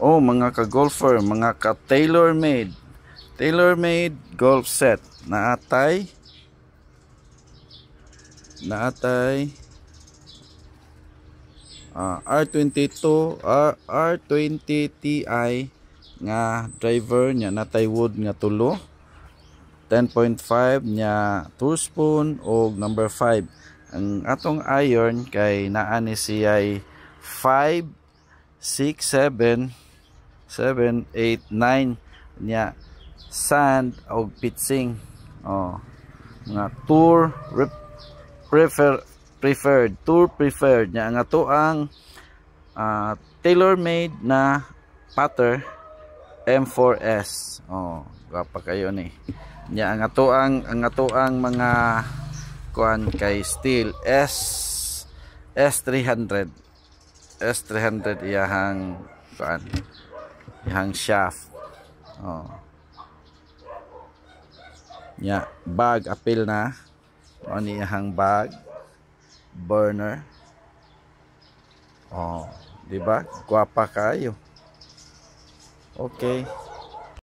Oh, mga ka-golfer, mga ka-tailor-made. Tailor-made golf set. Naatay R22 R20 Ti nga driver nya natay wood nga tulo, 10.5 nya tour spoon og number 5. Ang atong iron kay naa ni siya 5 6 7 7 8 9 nya sand og pitching. Nga tour preferred nya nga to ang tailor-made na putter M4S. Gapa kayo ni. Nya ang ato ang mga kuan kay steel S300 iyahang kuan, iyahang shaft. Nya bag apil na. Ani iyahang bag burner. Di ba? Guwapa kayo. Okay.